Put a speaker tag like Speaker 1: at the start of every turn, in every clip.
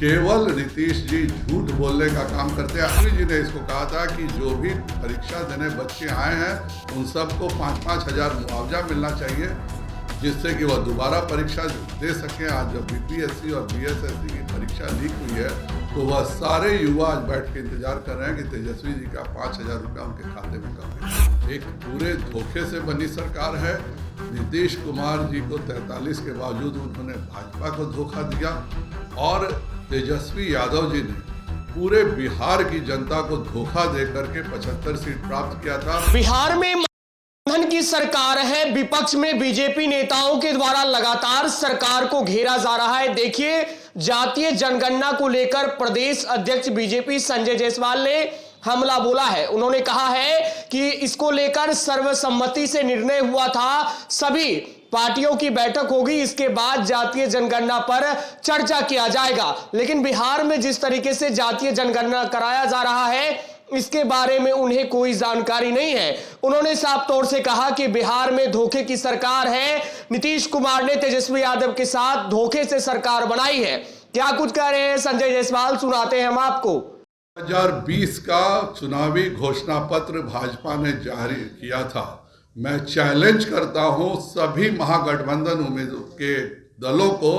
Speaker 1: केवल नीतीश जी झूठ बोलने का काम करते हैं। अनिल जी ने इसको कहा था कि जो भी परीक्षा देने बच्चे आए हैं उन सबको 5-5 हज़ार मुआवजा मिलना चाहिए, जिससे कि वह दोबारा परीक्षा दे सकें। आज जब बीपीएससी और बीएसएससी की परीक्षा लीक हुई है तो वह सारे युवा आज बैठ के इंतजार कर रहे हैं कि तेजस्वी जी का 5,000 रुपया उनके खाते में कब है। एक पूरे धोखे से बनी सरकार है। नीतीश कुमार जी को 43 के बावजूद उन्होंने भाजपा को धोखा दिया और तेजस्वी यादव जी ने पूरे बिहार की जनता को धोखा देकर के 75 सीट प्राप्त किया था।
Speaker 2: बिहार में गठबंधन की सरकार है, विपक्ष में बीजेपी नेताओं के द्वारा लगातार सरकार को घेरा जा रहा है। देखिए, जातीय जनगणना को लेकर प्रदेश अध्यक्ष बीजेपी संजय जायसवाल ने हमला बोला है। उन्होंने कहा है कि इसको लेकर सर्वसम्मति से निर्णय हुआ था, सभी पार्टियों की बैठक होगी, इसके बाद जातीय जनगणना पर चर्चा किया जाएगा। लेकिन बिहार में जिस तरीके से जातीय जनगणना कराया जा रहा है इसके बारे में उन्हें कोई जानकारी नहीं है। उन्होंने साफ तौर से कहा कि बिहार में धोखे की सरकार है, नीतीश कुमार ने तेजस्वी यादव के साथ धोखे से सरकार बनाई है। क्या कुछ कह रहे हैं संजय जायसवाल, सुनाते हैं हम आपको।
Speaker 1: 2020 का चुनावी घोषणा पत्र भाजपा ने जारी किया था। मैं चैलेंज करता हूं सभी महागठबंधन उम्मीदवारों के दलों को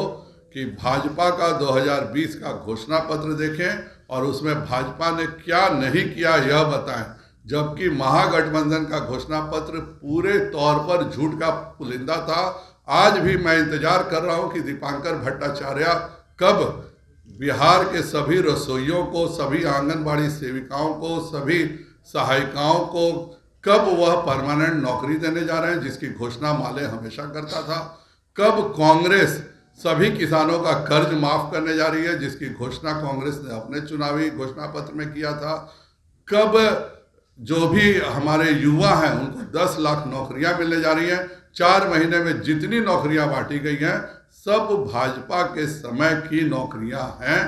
Speaker 1: कि भाजपा का 2020 का घोषणा पत्र देखें और उसमें भाजपा ने क्या नहीं किया यह बताएं। जबकि महागठबंधन का घोषणा पत्र पूरे तौर पर झूठ का पुलिंदा था। आज भी मैं इंतजार कर रहा हूं कि दीपांकर भट्टाचार्य कब बिहार के सभी रसोइयों को, सभी आंगनबाड़ी सेविकाओं को, सभी सहायिकाओं को कब वह परमानेंट नौकरी देने जा रहे हैं जिसकी घोषणा माले हमेशा करता था। कब कांग्रेस सभी किसानों का कर्ज माफ करने जा रही है जिसकी घोषणा कांग्रेस ने अपने चुनावी घोषणा पत्र में किया था। कब जो भी हमारे युवा हैं उनको 10 लाख नौकरियां मिलने जा रही हैं। 4 महीने में जितनी नौकरियां बांटी गई हैं सब भाजपा के समय की नौकरियां हैं।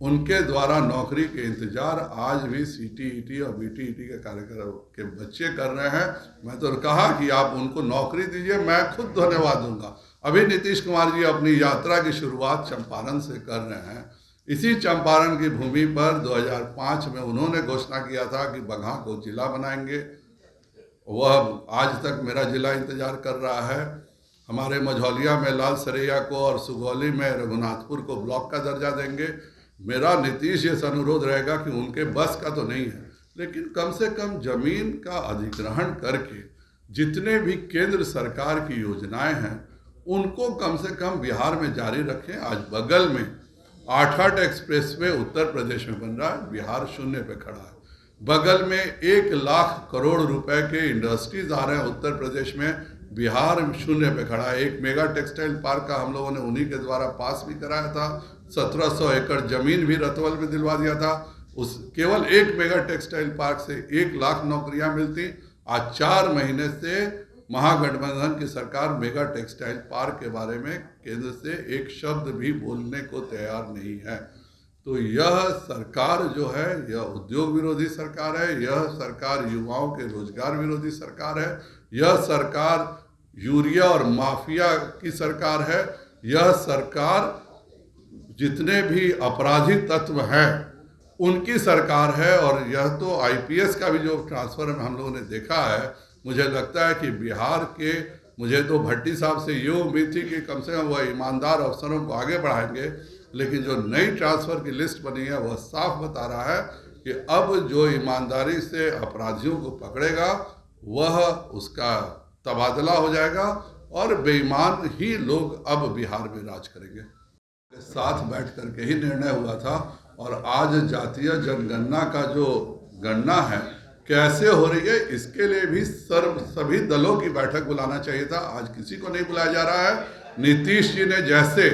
Speaker 1: उनके द्वारा नौकरी के इंतजार आज भी सीटीईटी और बीटीईटी के कार्यक्रम के बच्चे कर रहे हैं। मैं तो कहा कि आप उनको नौकरी दीजिए, मैं खुद धन्यवाद दूंगा। अभी नीतीश कुमार जी अपनी यात्रा की शुरुआत चंपारण से कर रहे हैं। इसी चंपारण की भूमि पर 2005 में उन्होंने घोषणा किया था कि बगहा को जिला बनाएंगे। वह आज तक मेरा जिला इंतजार कर रहा है। हमारे मझौलिया में लाल सरैया को और सुगौली में रघुनाथपुर को ब्लॉक का दर्जा देंगे। मेरा नीतीश जी से अनुरोध रहेगा कि उनके बस का तो नहीं है, लेकिन कम से कम जमीन का अधिग्रहण करके जितने भी केंद्र सरकार की योजनाएं हैं उनको कम से कम बिहार में जारी रखें। आज बगल में 8-8 एक्सप्रेसवे उत्तर प्रदेश में बन रहा है, बिहार शून्य पे खड़ा है। बगल में 1 लाख करोड़ रुपए के इंडस्ट्रीज आ रहे हैं उत्तर प्रदेश में, बिहार शून्य पे खड़ा है। एक मेगा टेक्सटाइल पार्क का हम लोगों ने उन्हीं के द्वारा पास भी कराया था। 1700 एकड़ जमीन भी रतवल में दिलवा दिया था। उस केवल एक मेगा टेक्सटाइल पार्क से 1 लाख नौकरियां मिलती। आज 4 महीने से महागठबंधन की सरकार मेगा टेक्सटाइल पार्क के बारे में केंद्र से एक शब्द भी बोलने को तैयार नहीं है। तो यह सरकार जो है यह उद्योग विरोधी सरकार है, यह सरकार युवाओं के रोजगार विरोधी सरकार है, यह सरकार यूरिया और माफिया की सरकार है, यह सरकार जितने भी अपराधी तत्व हैं उनकी सरकार है। और यह तो आईपीएस का भी जो ट्रांसफर हम लोगों ने देखा है, मुझे लगता है कि बिहार के, मुझे तो भट्टी साहब से ये उम्मीद थी कि कम से कम वह ईमानदार अफसरों को आगे बढ़ाएंगे, लेकिन जो नई ट्रांसफ़र की लिस्ट बनी है वह साफ बता रहा है कि अब जो ईमानदारी से अपराधियों को पकड़ेगा वह उसका तबादला हो जाएगा और बेईमान ही लोग अब बिहार में राज करेंगे। साथ बैठ करके ही निर्णय हुआ था। और आज जातीय जनगणना का जो गणना है कैसे हो रही है इसके लिए भी सभी दलों की बैठक बुलाना चाहिए था। आज किसी को नहीं बुलाया जा रहा है। नीतीश जी ने जैसे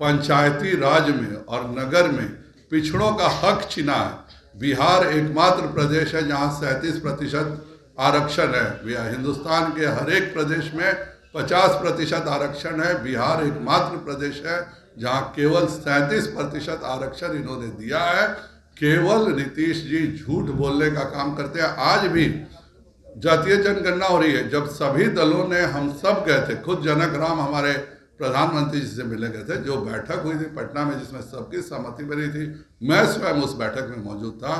Speaker 1: पंचायती राज में और नगर में पिछड़ों का हक छीना है। बिहार एकमात्र प्रदेश है जहां 37% आरक्षण है। हिंदुस्तान के हर एक प्रदेश में 50% आरक्षण है। बिहार एकमात्र प्रदेश है जहां केवल 37% आरक्षण इन्होंने दिया है। केवल नीतीश जी झूठ बोलने का काम करते हैं। आज भी जातीय जनगणना हो रही है, जब सभी दलों ने, हम सब गए थे, खुद जनक राम हमारे प्रधानमंत्री जी से मिलने गए थे। जो बैठक हुई थी पटना में जिसमें सबकी सहमति बनी थी, मैं स्वयं उस बैठक में मौजूद था।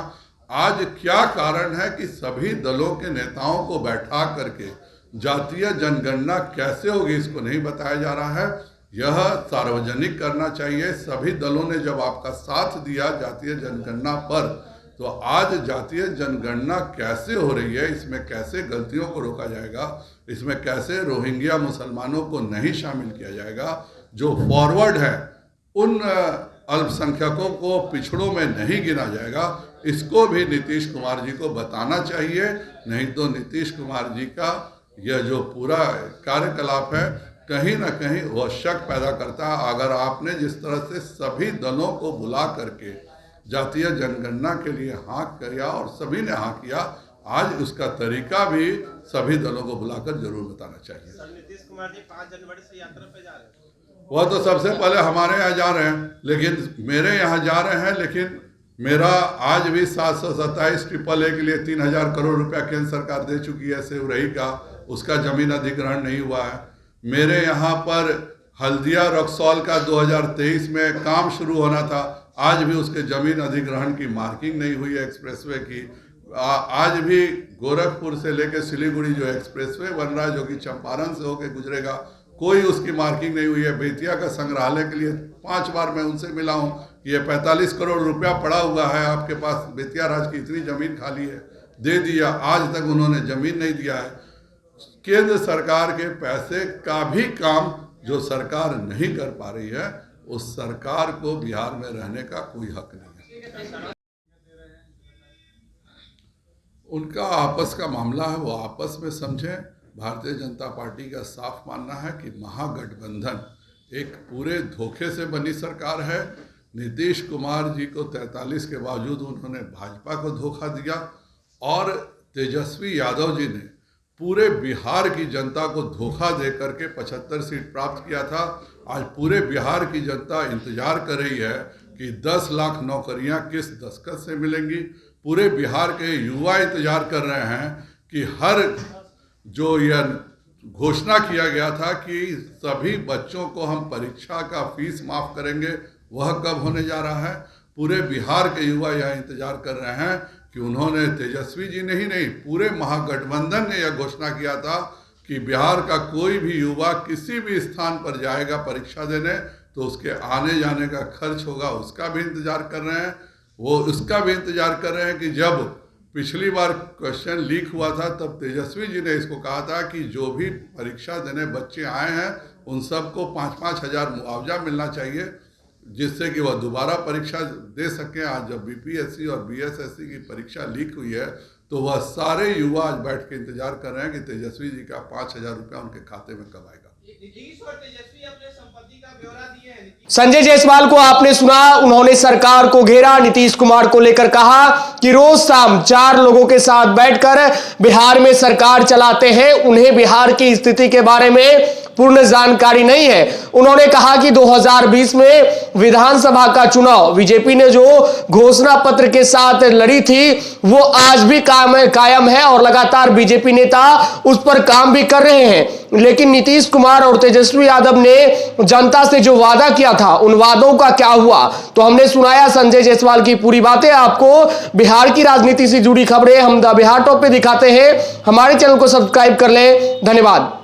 Speaker 1: आज क्या कारण है कि सभी दलों के नेताओं को बैठा करके जातीय जनगणना कैसे होगी इसको नहीं बताया जा रहा है। यह सार्वजनिक करना चाहिए। सभी दलों ने जब आपका साथ दिया जातीय जनगणना पर, तो आज जातीय जनगणना कैसे हो रही है, इसमें कैसे गलतियों को रोका जाएगा, इसमें कैसे रोहिंग्या मुसलमानों को नहीं शामिल किया जाएगा, जो फॉरवर्ड है उन अल्पसंख्यकों को पिछड़ों में नहीं गिना जाएगा, इसको भी नीतीश कुमार जी को बताना चाहिए। नहीं तो नीतीश कुमार जी का यह जो पूरा कार्यकलाप है कहीं ना कहीं वह शक पैदा करता है। अगर आपने जिस तरह से सभी दलों को बुला करके जातीय जनगणना के लिए हाँ किया और सभी ने हाँ किया, आज उसका तरीका भी सभी दलों को बुलाकर जरूर बताना चाहिए।
Speaker 3: नीतीश कुमार जी 5 जनवरी से यात्रा पे जा रहे हैं।
Speaker 1: वह तो सबसे पहले हमारे यहाँ जा रहे हैं, लेकिन मेरे यहाँ जा रहे हैं, लेकिन मेरा आज भी 727 AAA के लिए 3000 करोड़ रुपया केंद्र सरकार दे चुकी है सेवरही का, उसका जमीन अधिग्रहण नहीं हुआ है। मेरे यहाँ पर हल्दिया रक्सौल का 2023 में काम शुरू होना था, आज भी उसके जमीन अधिग्रहण की मार्किंग नहीं हुई है एक्सप्रेसवे की। आज भी गोरखपुर से लेकर सिलीगुड़ी जो एक्सप्रेसवे बन रहा है, जो कि चंपारण से होकर गुजरेगा, कोई उसकी मार्किंग नहीं हुई है। बेतिया का संग्रहालय के लिए 5 बार मैं उनसे मिला हूँ कि ये 45 करोड़ रुपया पड़ा हुआ है आपके पास, बेतिया राज्य की इतनी जमीन खाली है, दे दिया, आज तक उन्होंने जमीन नहीं दिया है। केंद्र सरकार के पैसे का भी काम जो सरकार नहीं कर पा रही है, उस सरकार को बिहार में रहने का कोई हक नहीं है। उनका आपस का मामला है, वो आपस में समझें। भारतीय जनता पार्टी का साफ मानना है कि महागठबंधन एक पूरे धोखे से बनी सरकार है। नीतीश कुमार जी को 43 के बावजूद उन्होंने भाजपा को धोखा दिया और तेजस्वी यादव जी ने पूरे बिहार की जनता को धोखा दे करके 75 सीट प्राप्त किया था। आज पूरे बिहार की जनता इंतजार कर रही है कि 10 लाख नौकरियां किस दस्तखत से मिलेंगी। पूरे बिहार के युवा इंतजार कर रहे हैं कि हर जो यह घोषणा किया गया था कि सभी बच्चों को हम परीक्षा का फीस माफ करेंगे, वह कब होने जा रहा है। पूरे बिहार के युवा यह इंतजार कर रहे हैं कि उन्होंने, तेजस्वी जी ने ही नहीं, पूरे महागठबंधन ने यह घोषणा किया था कि बिहार का कोई भी युवा किसी भी स्थान पर जाएगा परीक्षा देने तो उसके आने जाने का खर्च होगा, उसका भी इंतजार कर रहे हैं। वो उसका भी इंतजार कर रहे हैं कि जब पिछली बार क्वेश्चन लीक हुआ था तब तेजस्वी जी ने इसको कहा था कि जो भी परीक्षा देने बच्चे आए हैं उन सबको 5-5 हज़ार मुआवजा मिलना चाहिए, जिससे कि वह दोबारा परीक्षा दे सकें। आज जब बीपीएससी और बीएसएससी की परीक्षा लीक हुई है तो वह सारे युवा आज बैठ के इंतजार कर रहे हैं कि तेजस्वी जी का 5,000 रुपया उनके खाते में कब आएगा।
Speaker 3: नीतीश और तेजस्वी अपने संपत्ति का ब्यौरा दिए हैं।
Speaker 2: संजय जायसवाल को आपने सुना, उन्होंने सरकार को घेरा, नीतीश कुमार को लेकर कहा कि रोज शाम 4 लोगों के साथ बैठकर बिहार में सरकार चलाते हैं, उन्हें बिहार की स्थिति के बारे में पूर्ण जानकारी नहीं है। उन्होंने कहा कि 2020 में विधानसभा का चुनाव बीजेपी ने जो घोषणा पत्र के साथ लड़ी थी वो आज भी कायम है और लगातार बीजेपी नेता उस पर काम भी कर रहे हैं। लेकिन नीतीश कुमार और तेजस्वी यादव ने जनता से जो वादा किया था उन वादों का क्या हुआ, तो हमने सुनाया संजय जायसवाल की पूरी बातें। आपको बिहार की राजनीति से जुड़ी खबरें हम द बिहार टॉप पे दिखाते हैं। हमारे चैनल को सब्सक्राइब कर लें। धन्यवाद।